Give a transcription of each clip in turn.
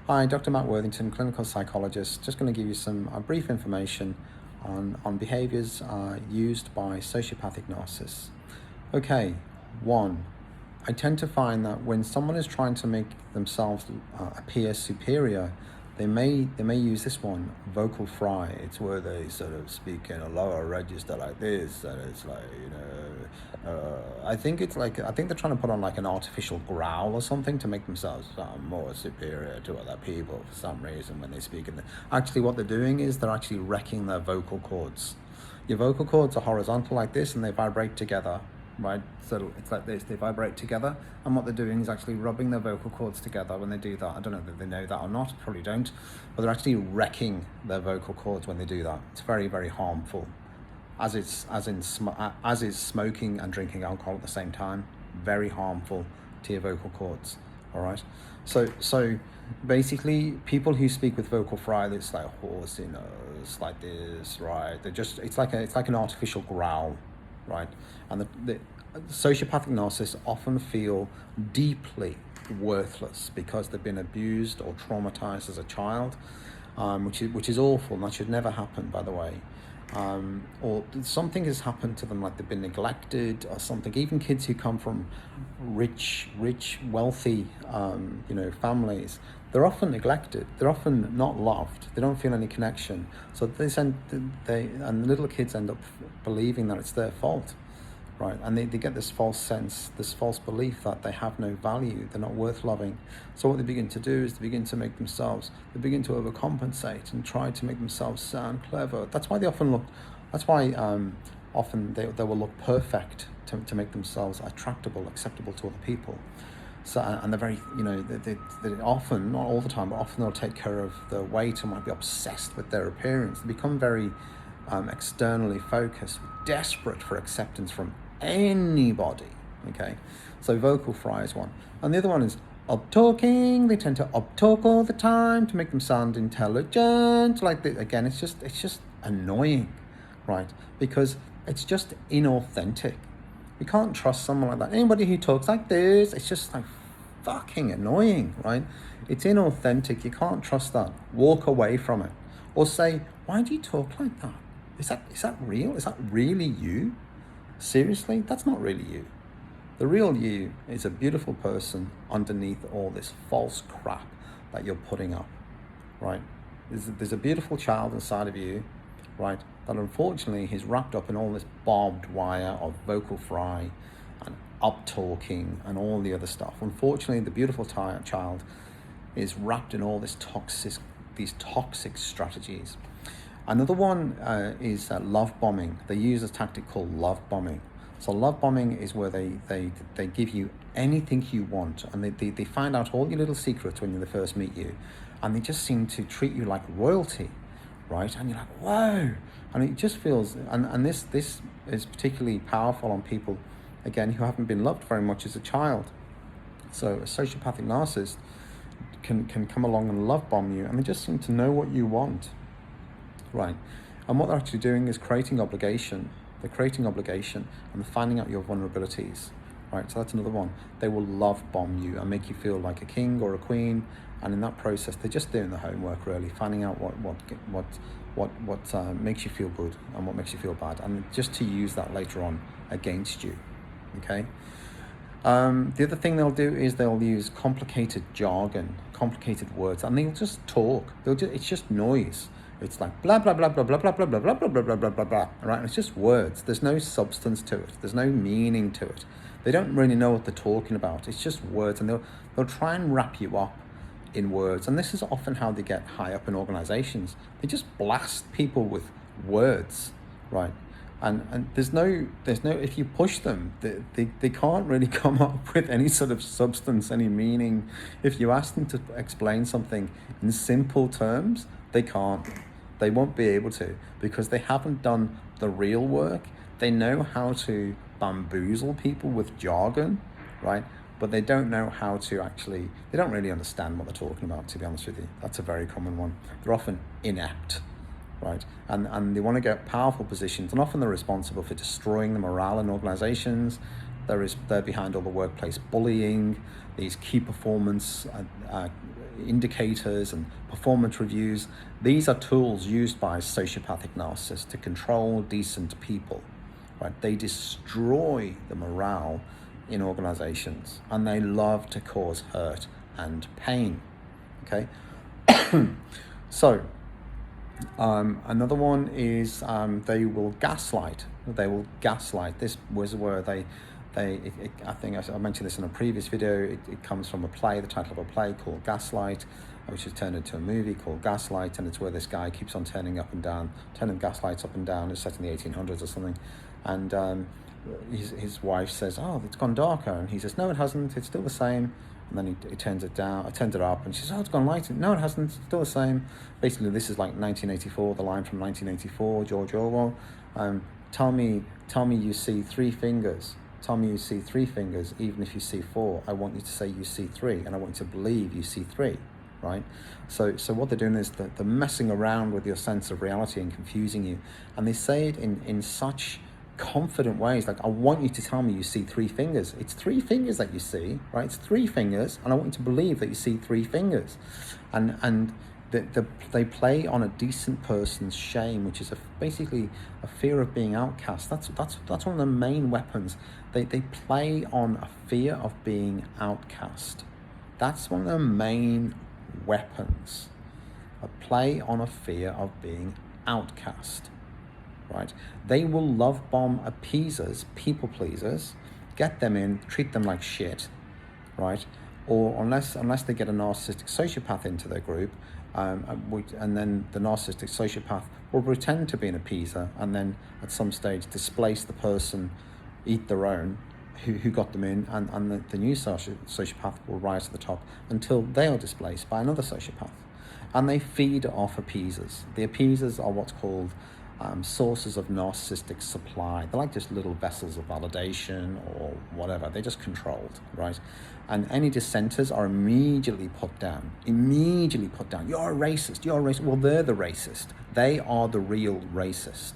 Hi, Dr. Matt Worthington, clinical psychologist. Just going to give you some brief information on behaviors used by sociopathic narcissists. Okay, one, I tend to find that when someone is trying to make themselves appear superior, they may use this one, vocal fry. It's where they sort of speak in a lower register like this, and it's like, I think they're trying to put on like an artificial growl or something to make themselves more superior to other people for some reason when they speak. Actually, what they're doing is they're actually wrecking their vocal cords. Your vocal cords are horizontal like this, and they vibrate together. Right, so it's like this, they vibrate together, and what they're doing is actually rubbing their vocal cords together when they do that. I don't know if they know that or not, probably don't, but they're actually wrecking their vocal cords when they do that. It's very, very harmful, as is smoking and drinking alcohol at the same time. Very harmful to your vocal cords. All right, so basically people who speak with vocal fry, it's like hoarse, like this, right? It's like an artificial growl. Right, and the sociopathic narcissists often feel deeply worthless because they've been abused or traumatized as a child, which is awful, and that should never happen, by the way. Or something has happened to them, like they've been neglected or something. Even kids who come from rich, wealthy, families, they're often neglected. They're often not loved. They don't feel any connection. So and little kids end up believing that it's their fault, right? And they get this false belief that they have no value, they're not worth loving. So what they begin to do is they begin to overcompensate and try to make themselves sound clever. That's why often they will look perfect to make themselves attractable, acceptable to other people. So, and they're very, they often, not all the time, but often they'll take care of their weight and might be obsessed with their appearance. They become very externally focused, desperate for acceptance from anybody. Okay, so vocal fry is one, and the other one is up-talking. They tend to up-talk all the time to make them sound intelligent. Again, it's just annoying, right? Because it's just inauthentic. You can't trust someone like that. Anybody who talks like this, it's just like fucking annoying, right? It's inauthentic. You can't trust that. Walk away from it, or say, "Why do you talk like that? Is that real? Is that really you? Seriously, that's not really you. The real you is a beautiful person underneath all this false crap that you're putting up, right? There's a beautiful child inside of you, right, that unfortunately is wrapped up in all this barbed wire of vocal fry and up-talking and all the other stuff. Unfortunately, the beautiful child is wrapped in all these toxic strategies. Another one is love bombing. They use a tactic called love bombing. So love bombing is where they give you anything you want, and they find out all your little secrets when they first meet you, and they just seem to treat you like royalty, right? And you're like, whoa! And it just feels, and this is particularly powerful on people, again, who haven't been loved very much as a child. So a sociopathic narcissist can come along and love bomb you, and they just seem to know what you want, right? And what they're actually doing is creating obligation. They're creating obligation, and they're finding out your vulnerabilities, right? So that's another one. They will love bomb you and make you feel like a king or a queen, and in that process, they're just doing the homework, really, finding out what makes you feel good and what makes you feel bad, and just to use that later on against you. Okay. The other thing they'll do is they'll use complicated jargon, complicated words, and they'll just talk. It's just noise. It's like blah blah blah blah blah blah blah blah blah blah blah blah blah blah blah. Right? It's just words. There's no substance to it. There's no meaning to it. They don't really know what they're talking about. It's just words, and they'll try and wrap you up in words. And this is often how they get high up in organizations. They just blast people with words, right? And there's no if you push them, they can't really come up with any sort of substance, any meaning. If you ask them to explain something in simple terms, they can't. They won't be able to, because they haven't done the real work. They know how to bamboozle people with jargon, right? But they don't know how to actually, they don't really understand what they're talking about, to be honest with you. That's a very common one. They're often inept, right? And they want to get powerful positions, and often they're responsible for destroying the morale in organizations. They're behind all the workplace bullying, these key performance indicators and performance reviews. These are tools used by sociopathic narcissists to control decent people, right? They destroy the morale in organizations, and they love to cause hurt and pain, okay? So another one is they will gaslight. This was where I think I mentioned this in a previous video. It comes from a play, the title of a play called Gaslight, which is turned into a movie called Gaslight, and it's where this guy keeps on turning gaslights up and down. It's set in the 1800s or something, and his wife says, "Oh, it's gone darker," and he says, "No, it hasn't. It's still the same." And then he turns it up, and she says, "Oh, it's gone lighter." "No, it hasn't. It's still the same." Basically, this is like 1984, the line from 1984, George Orwell. Tell me you see three fingers. Tell me you see three fingers, even if you see four. I want you to say you see three, and I want you to believe you see three, right? So what they're doing is they're messing around with your sense of reality and confusing you. And they say it in such confident ways, like, I want you to tell me you see three fingers. It's three fingers that you see, right? It's three fingers, and I want you to believe that you see three fingers. And they play on a decent person's shame, which is basically a fear of being outcast. That's one of the main weapons. They play on a fear of being outcast. That's one of the main weapons. A play on a fear of being outcast. Right? They will love bomb appeasers, people pleasers, get them in, treat them like shit, right? Or unless they get a narcissistic sociopath into their group, and then the narcissistic sociopath will pretend to be an appeaser, and then at some stage displace the person, eat their own, who got them in, and the new sociopath will rise to the top until they are displaced by another sociopath. And they feed off appeasers. The appeasers are what's called sources of narcissistic supply. They're like just little vessels of validation or whatever. They're just controlled, right? And any dissenters are immediately put down. You're a racist. Well, they're the racist. They are the real racist.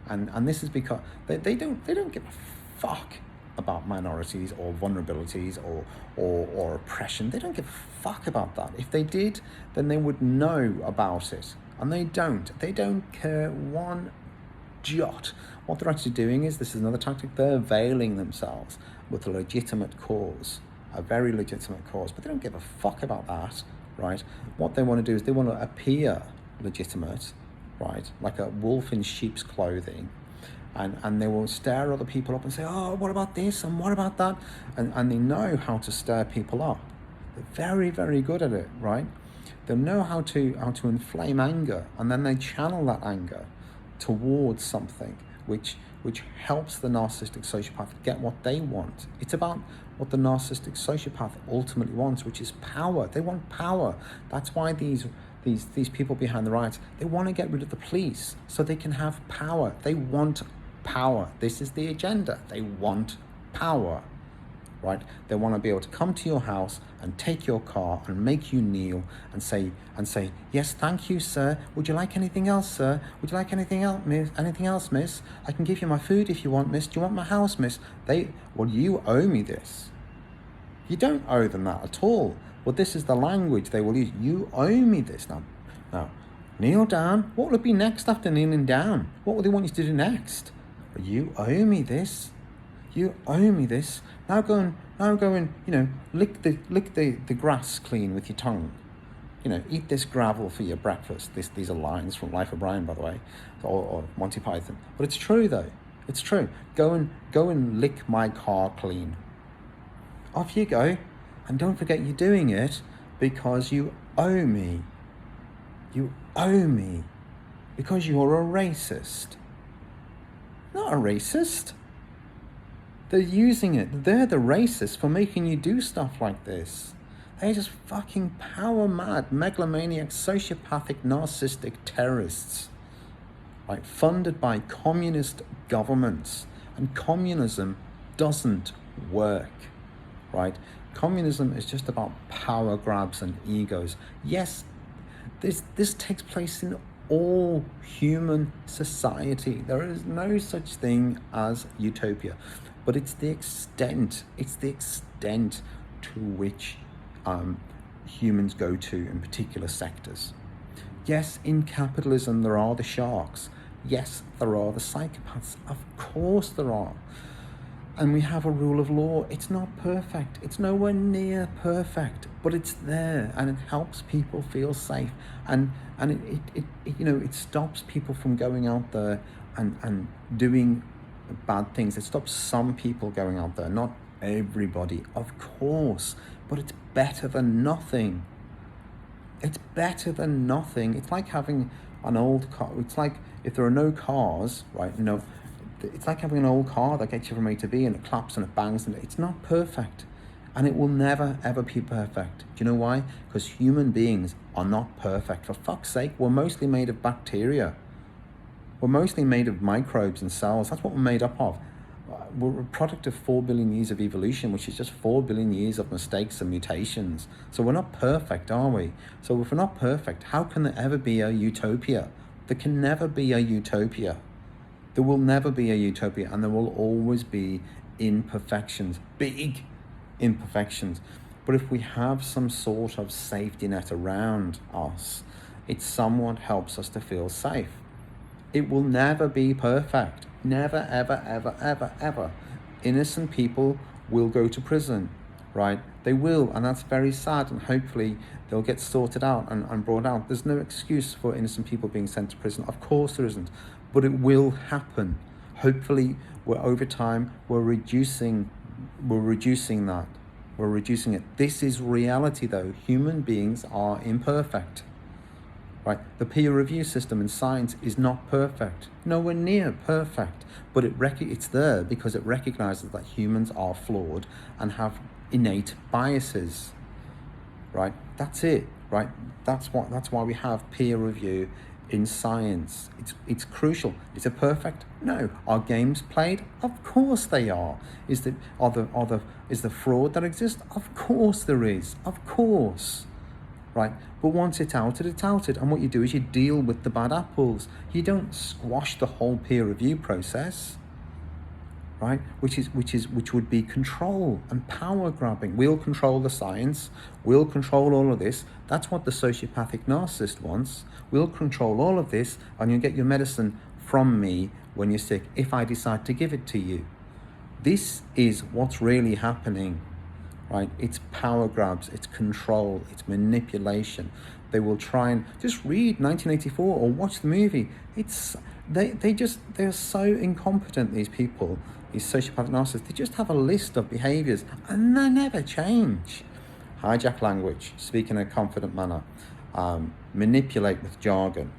And this is because they don't give a fuck about minorities or vulnerabilities or oppression. They don't give a fuck about that. If they did, then they would know about it. And they don't. They don't care one jot. What they're actually doing is, this is another tactic, they're veiling themselves with a legitimate cause, a very legitimate cause, but they don't give a fuck about that, right? What they want to do is they want to appear legitimate, right? Like a wolf in sheep's clothing. And they will stir other people up and say, "Oh, what about this? And what about that?" And they know how to stir people up. They're very, very good at it, right? They know how to inflame anger, and then they channel that anger towards something which helps the narcissistic sociopath get what they want. It's about what the narcissistic sociopath ultimately wants, which is power. They want power. That's why these people behind the riots, they want to get rid of the police so they can have power. They want power. This is the agenda. They want power. Right? They want to be able to come to your house and take your car and make you kneel and say, "Yes, thank you, sir. Would you like anything else, sir? Would you like anything else, miss? Anything else, miss? I can give you my food if you want, miss. Do you want my house, miss?" Well, you owe me this. You don't owe them that at all. Well, this is the language they will use. You owe me this. Now, kneel down. What will it be next after kneeling down? What will they want you to do next? You owe me this. You owe me this. Now go and lick the grass clean with your tongue. Eat this gravel for your breakfast. These are lines from Life of Brian, by the way, or Monty Python. But it's true though. It's true. Go and lick my car clean. Off you go, and don't forget you're doing it because you owe me. You owe me because you're a racist. Not a racist. They're using it. They're the racists for making you do stuff like this. They're just fucking power mad, megalomaniac, sociopathic, narcissistic terrorists, right? Funded by communist governments. And communism doesn't work, right? Communism is just about power grabs and egos. Yes, this takes place in all human society. There is no such thing as utopia. But it's the extent to which humans go to in particular sectors. Yes, in capitalism there are the sharks. Yes, there are the psychopaths. Of course there are. And we have a rule of law. It's not perfect. It's nowhere near perfect, but it's there, and it helps people feel safe. And it stops people from going out there and doing bad things. It stops some people going out there, not everybody, of course, but it's better than nothing. It's better than nothing. It's like having an old car. It's like if there are no cars, right? It's like having an old car that gets you from A to B and it claps and it bangs, and it's not perfect. And it will never, ever be perfect. Do you know why? Because human beings are not perfect. For fuck's sake, we're mostly made of bacteria. We're mostly made of microbes and cells. That's what we're made up of. We're a product of 4 billion years of evolution, which is just 4 billion years of mistakes and mutations. So we're not perfect, are we? So if we're not perfect, how can there ever be a utopia? There can never be a utopia. There will never be a utopia, and there will always be imperfections, big imperfections. But if we have some sort of safety net around us, it somewhat helps us to feel safe. It will never be perfect. Never, ever, ever, ever, ever. Innocent people will go to prison, right? They will, and that's very sad, and hopefully they'll get sorted out and brought out. There's no excuse for innocent people being sent to prison. Of course there isn't, but it will happen. Hopefully, over time, we're reducing that. We're reducing it. This is reality, though. Human beings are imperfect. Right? The peer review system in science is not perfect, nowhere near perfect, but it's there because it recognizes that humans are flawed and have innate biases. Right? That's it. Right? That's why we have peer review in science. It's crucial. Is it perfect? No. Are games played? Of course they are. Is the fraud that exists? Of course there is. Of course. Right? But once it's outed, it's outed. And what you do is you deal with the bad apples. You don't squash the whole peer review process. Right? Which would be control and power grabbing. We'll control the science. We'll control all of this. That's what the sociopathic narcissist wants. We'll control all of this, and you'll get your medicine from me when you're sick if I decide to give it to you. This is what's really happening. Right? It's power grabs, it's control, it's manipulation. They will try and just read 1984 or watch the movie. They're so incompetent, these people, these sociopathic narcissists. They just have a list of behaviors and they never change. Hijack language, speak in a confident manner, manipulate with jargon,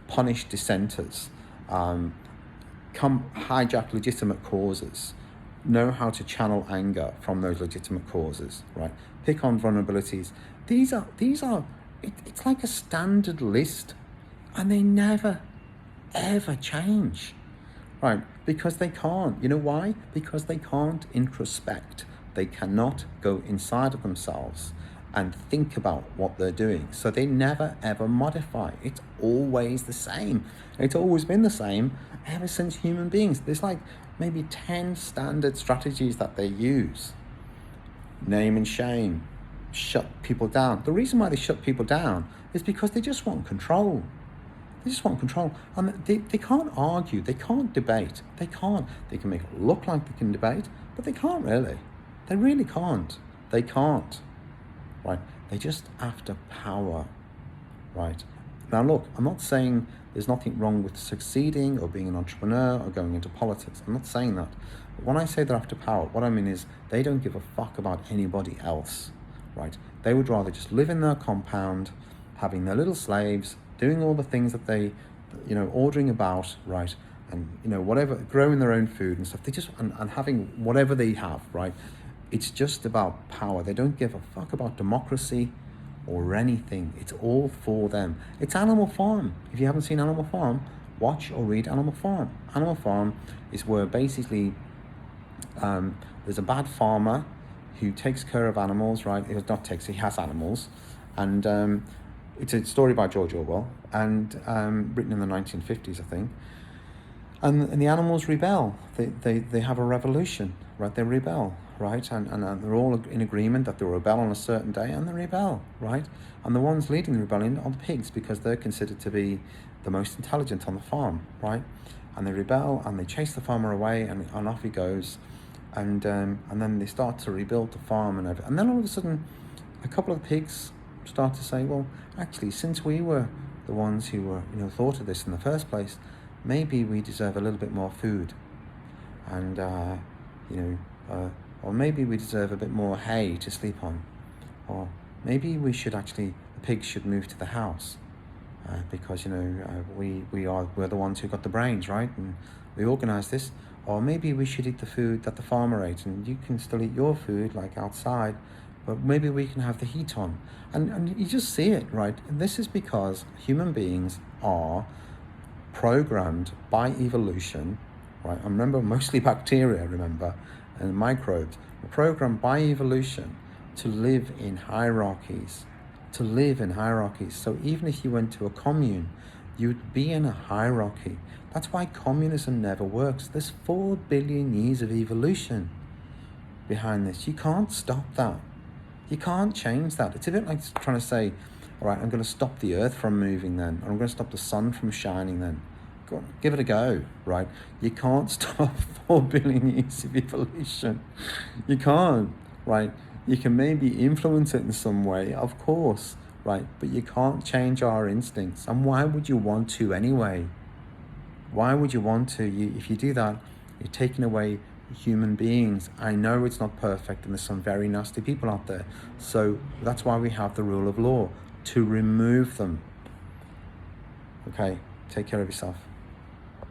punish dissenters, hijack legitimate causes, know how to channel anger from those legitimate causes, right? Pick on vulnerabilities. These are it's like a standard list, and they never ever change, right? Because they can't. You know why? Because they can't introspect. They cannot go inside of themselves and think about what they're doing. So they never ever modify. It's always the same. It's always been the same ever since human beings. There's like maybe 10 standard strategies that they use. Name and shame, shut people down. The reason why they shut people down is because they just want control. They just want control. And they can't argue, they can't debate, they can't. They can make it look like they can debate, but they can't really. They really can't. They can't. Right? They just after power. Right? Now look, I'm not saying there's nothing wrong with succeeding or being an entrepreneur or going into politics. I'm not saying that. But when I say they're after power, what I mean is they don't give a fuck about anybody else, right? They would rather just live in their compound, having their little slaves, doing all the things that they, ordering about, right? And, whatever, growing their own food and stuff. They just, and having whatever they have, right? It's just about power. They don't give a fuck about democracy or anything. It's all for them. It's Animal Farm. If you haven't seen Animal Farm, watch or read Animal Farm. Animal Farm is where basically there's a bad farmer who takes care of animals, right? He has animals. And it's a story by George Orwell and written in the 1950s, I think. And the animals rebel. They have a revolution, right? They rebel, right? And they're all in agreement that they'll rebel on a certain day, and they rebel, right? And the ones leading the rebellion are the pigs, because they're considered to be the most intelligent on the farm, right? And they rebel, and they chase the farmer away, and off he goes. And then they start to rebuild the farm and everything. And then all of a sudden, a couple of pigs start to say, well, actually, since we were the ones who were, thought of this in the first place, maybe we deserve a little bit more food. And, or maybe we deserve a bit more hay to sleep on. Or maybe we should actually, the pigs should move to the house. Because, we're the ones who got the brains, right? And we organised this. Or maybe we should eat the food that the farmer ate, and you can still eat your food, like outside, but maybe we can have the heat on. And you just see it, right? And this is because human beings are programmed by evolution, right? I remember mostly bacteria, and microbes, are programmed by evolution to live in hierarchies. So even if you went to a commune, you'd be in a hierarchy. That's why communism never works. There's 4 billion years of evolution behind this. You can't stop that. You can't change that. It's a bit like trying to say, all right, I'm going to stop the earth from moving then, or I'm going to stop the sun from shining then. Go on, give it a go, right? You can't stop 4 billion years of evolution. You can't, right? You can maybe influence it in some way, of course, right? But you can't change our instincts. And why would you want to anyway? Why would you want to? If you do that, you're taking away human beings. I know it's not perfect, and there's some very nasty people out there. So that's why we have the rule of law, to remove them. Okay, take care of yourself.